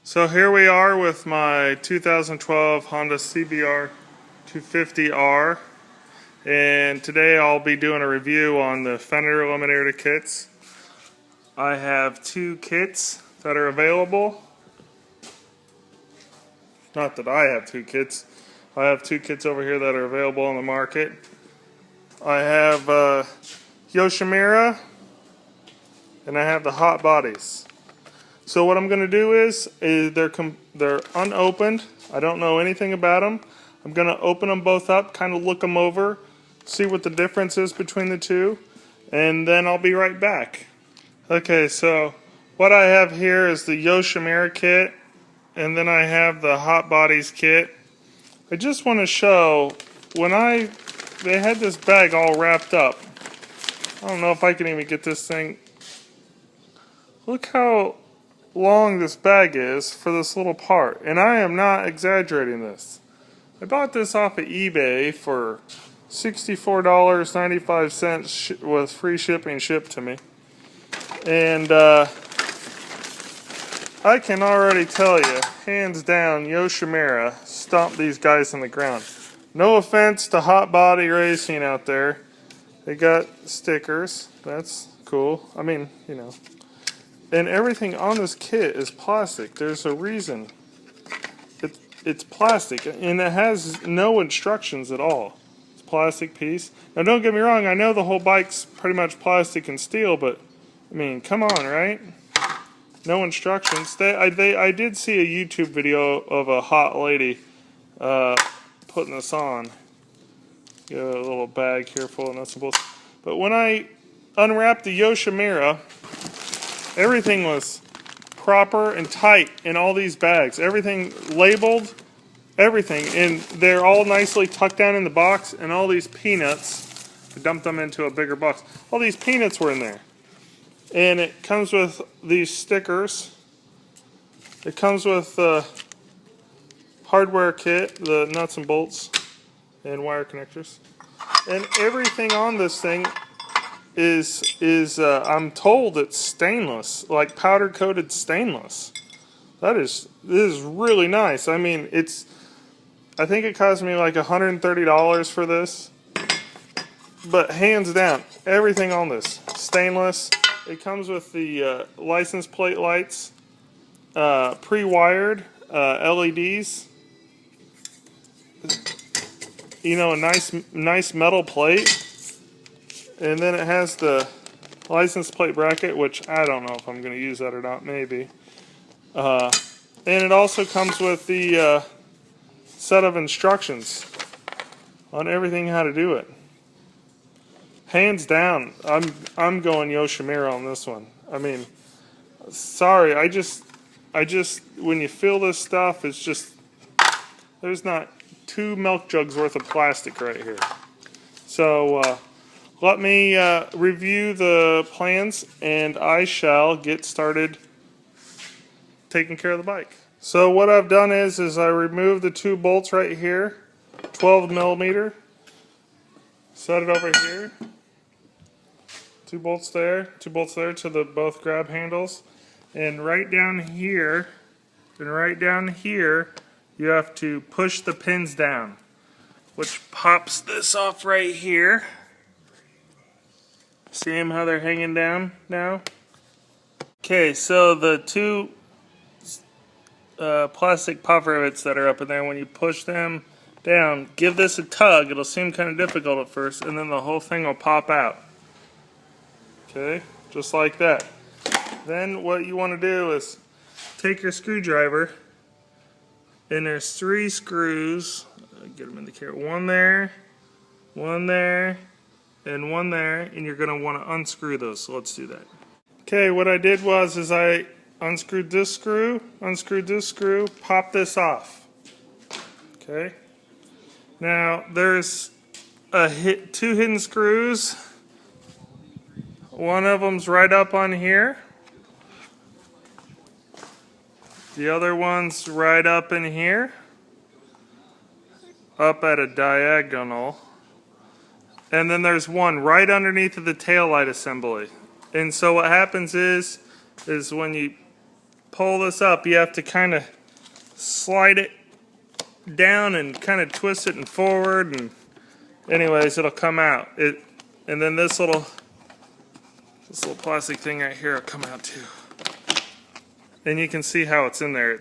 So here we are with my 2012 Honda CBR 250R, and today I'll be doing a review on the Fender Eliminator kits. I have two kits that are available. Not that I have two kits. I have two kits over here that are available on the market. I have Yoshimura, and I have the hot bodies. So what I'm going to do is they're unopened. I don't know anything about them. I'm going to open them both up, kind of look them over, see what the difference is between the two, and then I'll be right back. Okay, so what I have here is the Yoshimura kit, and then I have the hot bodies kit. I just want to show they had this bag all wrapped up. I don't know if I can even get this thing. Look how long this bag is for this little part, and I am not exaggerating this. I bought this off of eBay for $64.95 with free shipping shipped to me, and I can already tell you, hands down, Yoshimura stomped these guys in the ground. No offense to Hot Body Racing out there. They got stickers. That's cool. I mean, you know. And everything on this kit is plastic. There's a reason. It's plastic, and it has no instructions at all. It's a plastic piece. Now, don't get me wrong. I know the whole bike's pretty much plastic and steel, but I mean, come on, right? No instructions. I did see a YouTube video of a hot lady putting this on. Got a little bag here full of nuts and bolts. But when I unwrapped the Yoshimura, everything was proper and tight in all these bags. Everything labeled, everything. And they're all nicely tucked down in the box. And all these peanuts, I dumped them into a bigger box. All these peanuts were in there. And it comes with these stickers. It comes with the hardware kit, the nuts and bolts, and wire connectors. And everything on this thing is I'm told it's stainless, like powder coated stainless. This is really nice. I mean, I think it cost me like $130 for this, but hands down, everything on this stainless. It comes with the license plate lights, pre-wired LEDs. You know, a nice metal plate. And then it has the license plate bracket, which I don't know if I'm going to use that or not, maybe. And it also comes with the set of instructions on everything how to do it. Hands down, I'm going Yoshimura on this one. I mean, sorry, I just when you feel this stuff, it's just, there's not 2 milk jugs worth of plastic right here. So, let me review the plans, and I shall get started taking care of the bike. So what I've done is I removed the 2 bolts right here, 12 millimeter. Set it over here. 2 bolts there to the both grab handles, and right down here, you have to push the pins down, which pops this off right here. See them how they're hanging down now? Okay, so the 2 plastic pop rivets that are up in there, when you push them down, give this a tug. It'll seem kind of difficult at first, and then the whole thing will pop out. Okay, just like that. Then what you want to do is take your screwdriver, and there's 3 screws. Get them in the camera. One there, and one there, and you're going to want to unscrew those, so let's do that. Okay, what I did was I unscrewed this screw, popped this off. Okay, now there's 2 hidden screws. One of them's right up on here. The other one's right up in here, up at a diagonal. And then there's one right underneath of the taillight assembly. And so what happens is when you pull this up, you have to kind of slide it down and kind of twist it and forward, and anyways, it'll come out. And then this little plastic thing right here will come out too. And you can see how it's in there.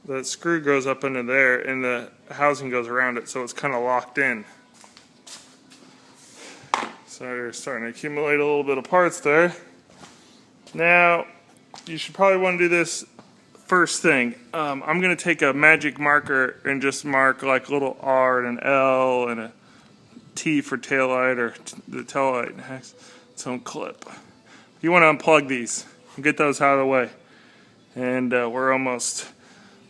The screw goes up into there and the housing goes around it, so it's kind of locked in. So you're starting to accumulate a little bit of parts there. Now, you should probably want to do this first thing. I'm going to take a magic marker and just mark like a little R and an L and a T for taillight, or the taillight has its own clip. You want to unplug these and get those out of the way. And we're almost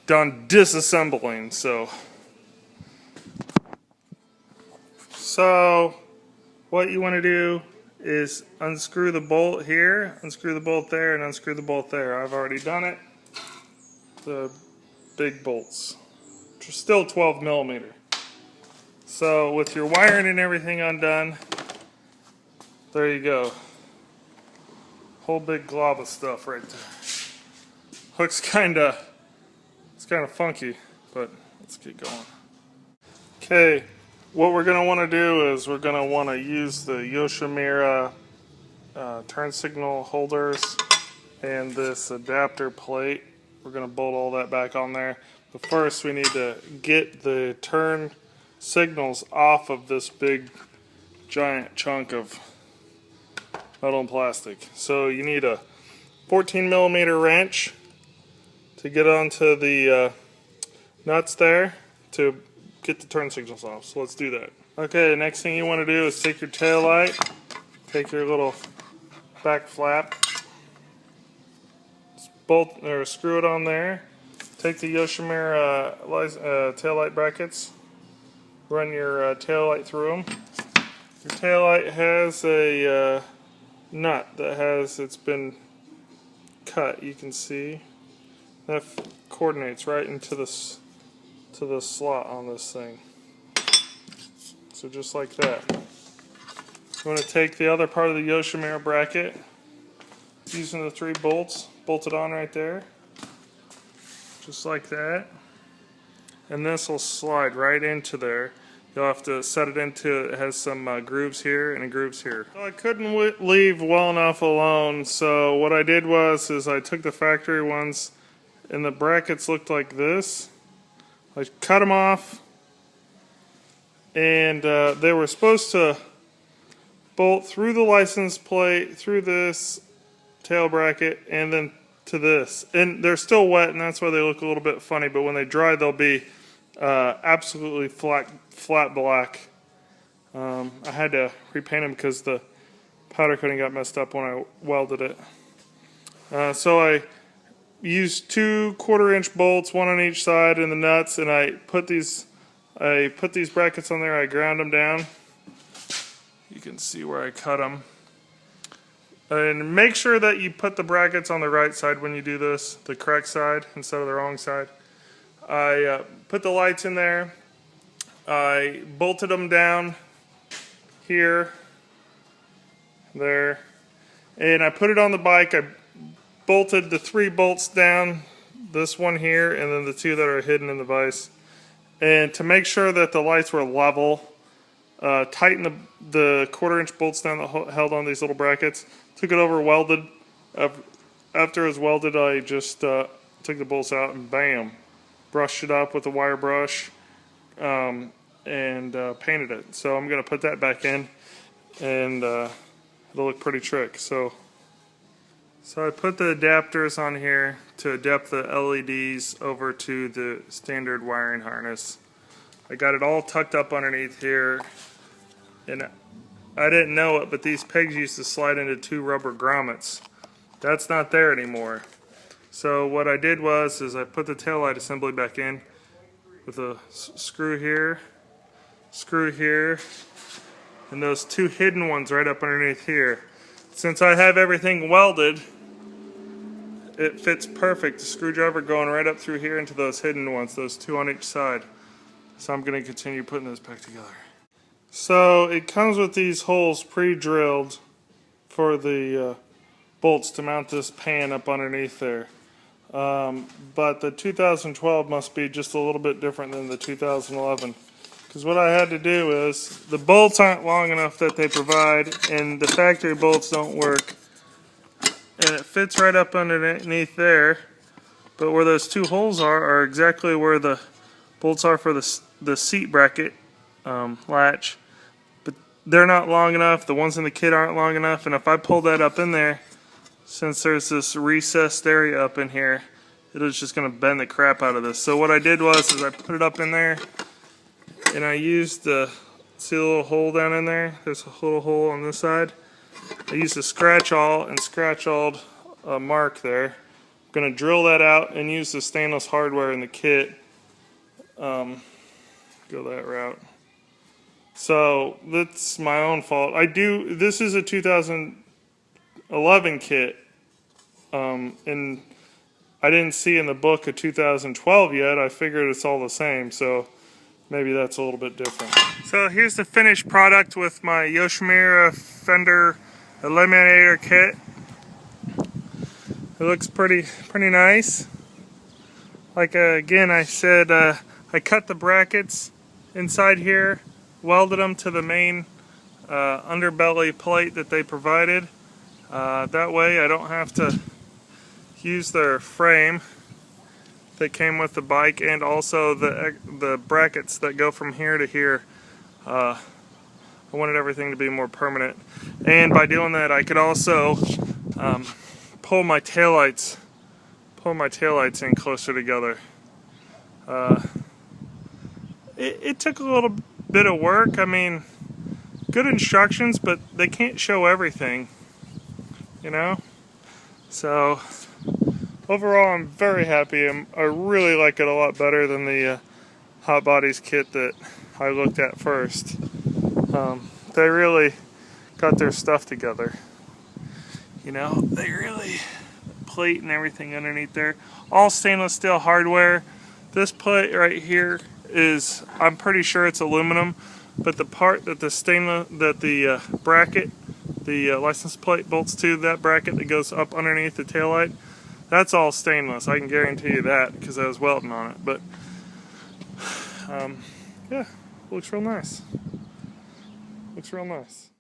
done disassembling. So what you want to do is unscrew the bolt here, unscrew the bolt there, and unscrew the bolt there. I've already done it. The big bolts, which are still 12 millimeter. So with your wiring and everything undone, there you go. Whole big glob of stuff right there. Looks it's kind of funky, but let's get going. Okay, what we're going to want to do is we're going to want to use the Yoshimura turn signal holders and this adapter plate. We're going to bolt all that back on there. But first we need to get the turn signals off of this big giant chunk of metal and plastic. So you need a 14 millimeter wrench to get onto the nuts there to get the turn signals off. So let's do that. Okay, the next thing you want to do is take your tail light, take your little back flap, bolt or screw it on there. Take the Yoshimura tail light brackets, run your tail light through them. Your tail light has a nut it's been cut. You can see that coordinates right into this to the slot on this thing. So just like that. You want to take the other part of the Yoshimura bracket, using the 3 bolts, bolt it on right there, just like that, and this will slide right into there. You'll have to set it into, it has some grooves here and grooves here. So I couldn't leave well enough alone, so what I did was I took the factory ones, and the brackets looked like this. I cut them off, and they were supposed to bolt through the license plate, through this tail bracket, and then to this. And they're still wet, and that's why they look a little bit funny, but when they dry they'll be absolutely flat black. I had to repaint them because the powder coating got messed up when I welded it. So I used 2 1/4-inch bolts, 1 on each side, and the nuts, and I put these brackets on there. I ground them down. You can see where I cut them. And make sure that you put the brackets on the right side when you do this, the correct side instead of the wrong side. I put the lights in there. I bolted them down here, there, and I put it on the bike. I bolted the 3 bolts down, this one here, and then the 2 that are hidden in the vise. And to make sure that the lights were level, tighten the 1/4-inch bolts down that held on these little brackets. Took it over, welded. After it was welded, I just took the bolts out and bam, brushed it up with a wire brush, and painted it. So I'm going to put that back in, and it'll look pretty trick. So I put the adapters on here to adapt the LEDs over to the standard wiring harness. I got it all tucked up underneath here, and I didn't know it, but these pegs used to slide into 2 rubber grommets. That's not there anymore. So what I did was I put the taillight assembly back in with a screw here, and those 2 hidden ones right up underneath here. Since I have everything welded, it fits perfect. The screwdriver going right up through here into those hidden ones, those 2 on each side. So I'm going to continue putting this back together. So it comes with these holes pre-drilled for the bolts to mount this pan up underneath there. But the 2012 must be just a little bit different than the 2011. Because what I had to do is, the bolts aren't long enough that they provide, and the factory bolts don't work. And it fits right up underneath there, but where those two holes are exactly where the bolts are for the seat bracket latch. But they're not long enough, the ones in the kit aren't long enough, and if I pull that up in there, since there's this recessed area up in here, it is just going to bend the crap out of this. So what I did was I put it up in there, and I used see the little hole down in there? There's a little hole on this side. I used a scratch-awed mark there. I'm going to drill that out and use the stainless hardware in the kit. Go that route. So that's my own fault. This is a 2011 kit, and I didn't see in the book a 2012 yet. I figured it's all the same, so maybe that's a little bit different. So here's the finished product with my Yoshimura Fender Eliminator kit. It looks pretty nice. Like again, I said I cut the brackets inside here, welded them to the main underbelly plate that they provided. That way I don't have to use their frame that came with the bike, and also the brackets that go from here to here. I wanted everything to be more permanent, and by doing that I could also pull my taillights in closer together. It took a little bit of work. I mean, good instructions, but they can't show everything, you know? So overall, I'm very happy. I really like it a lot better than the Hot Bodies kit that I looked at first. They really got their stuff together. You know, they really, plate and everything underneath there. All stainless steel hardware. This plate right here is, I'm pretty sure it's aluminum, but the part that the bracket, the license plate bolts to, that bracket that goes up underneath the taillight, that's all stainless. I can guarantee you that because I was welding on it. But yeah, looks real nice. Looks real nice.